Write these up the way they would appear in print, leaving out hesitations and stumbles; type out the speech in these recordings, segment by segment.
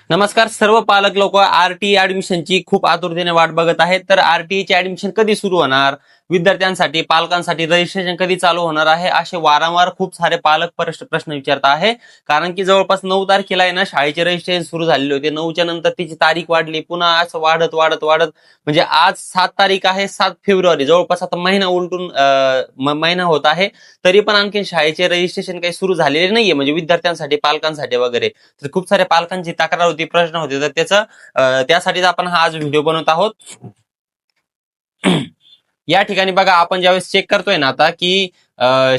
नमस्कार. सर्व पालक लोक आरटीई ऍडमिशनची खूप आतुरतेने वाट बघत आहेत. तर आरटीईचे ऍडमिशन कधी सुरू होणार, विद्यार्थ्यांसाठी पालकांसाठी रजिस्ट्रेशन कधी चालू होणार आहे, असे वारंवार खूप सारे पालक प्रश्न विचारत आहे. कारण की जवळपास 9 तारखेला आहे ना शाळेचे रजिस्ट्रेशन सुरू झालेले होते. 9च्या नंतर तिची तारीख वाढली, पुन्हा असं वाढत वाढत वाढत म्हणजे आज 7 तारीख आहे, 7 फेब्रुवारी. जवळपास आता महिना उलटून महिना होत आहे, तरी पण आणखी शाळेचे रजिस्ट्रेशन काही सुरू झालेले नाहीये, म्हणजे विद्यार्थ्यांसाठी पालकांसाठी वगैरे. तर खूप साऱ्या पालकांची तक्रार होती, प्रश्न होते. तर त्यासाठीच आपण हा आज व्हिडिओ बनवत आहोत. या ठिकाणी बघा, आपण ज्यावेळेस चेक करतोय ना आता की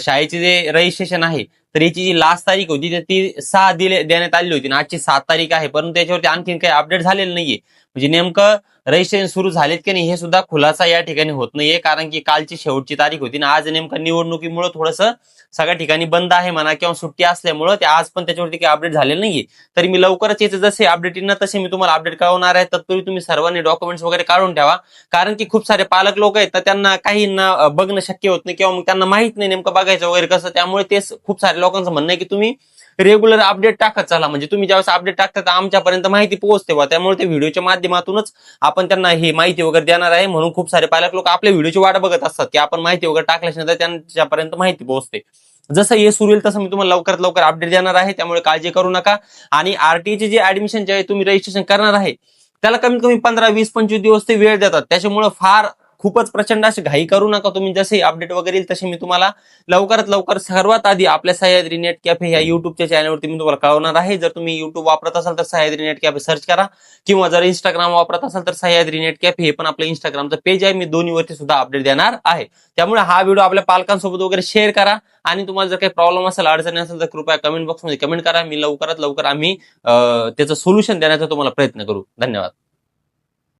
शाळेचे जे रजिस्ट्रेशन आहे, तर याची जी लास्ट तारीख होती तर ती 6 देण्यात आली होती ना. आजची 7 तारीख आहे, परंतु त्याच्यावरती आणखीन काही अपडेट झालेलं नाहीये. म्हणजे नेमकं रजिस्ट्रेशन सुरू झालेत की नाही हे सुद्धा खुलासा या ठिकाणी होत नाहीये, कारण की कालची शेवटची तारीख होती ना. आज नेमकं निवडणुकीमुळे थोडंसं सगळ्या ठिकाणी बंद आहे म्हणा किंवा सुट्टी असल्यामुळे ते आज पण त्याच्यावरती काही अपडेट झालेलं नाहीये. तरी मी लवकरच याचे जसे अपडेट येईल ना तसे मी तुम्हाला अपडेट कळवणार आहे. तत्पूर्वी तुम्ही सर्वांनी डॉक्युमेंट्स वगैरे काढून ठेवा, कारण की खूप सारे पालक लोक आहेत तर त्यांना काहींना बघणं शक्य होत नाही किंवा मग त्यांना माहित नाही नेमकं बघायचं वगैरे कसं. त्यामुळे ते खूप सारे लोकांचं म्हणणं आहे की तुम्ही रेग्युलर अपडेट टाकत चला, म्हणजे तुम्ही ज्यावेळेस अपडेट टाकता तर आमच्यापर्यंत माहिती पोहोचते बा. त्यामुळे ते व्हिडिओच्या माध्यमातूनच आपण त्यांना ही माहिती वगैरे देणार आहे. म्हणून खूप सारे पालक लोक आपल्या व्हिडिओची वाट बघत असतात की आपण माहिती वगैरे टाकल्यानंतर त्यांच्यापर्यंत माहिती पोहोचते. जसं हे सुरू होईल तसं मी तुम्हाला लवकरात लवकर अपडेट देणार आहे, त्यामुळे काळजी करू नका. आणि आरटीईचे जे ऍडमिशन जे तुम्ही रजिस्ट्रेशन करणार आहे त्याला कमीत कमी 15, 20, 25 दिवस ते वेळ देतात. त्याच्यामुळे खूपच प्रचंड अशी घाई करू नका तुम्ही. जसे अपडेट वगैरे येईल तसे मी तुम्हाला लवकरात लवकर सर्वात आधी आपल्या सह्याद्री नेट कॅफे या युट्यूबच्या चॅनलवरती मी तुम्हाला कळवणार आहे. जर तुम्ही युट्यूब वापरत असाल तर सह्याद्री नेट कॅफे सर्च करा, किंवा जर इंस्टाग्राम वापरत असाल तर सह्याद्री नेट कॅफे हे पण आपलं इंस्टाग्रामचं पेज आहे. मी दोन्हीवरती सुद्धा अपडेट देणार आहे. त्यामुळे हा व्हिडिओ आपल्या पालकांसोबत वगैरे शेअर करा. आणि तुम्हाला जर काही प्रॉब्लेम असेल, अडचणी असेल तर कृपया कमेंट बॉक्समध्ये कमेंट करा. मी लवकरात लवकर आम्ही त्याचं सोल्युशन देण्याचा तुम्हाला प्रयत्न करू. धन्यवाद.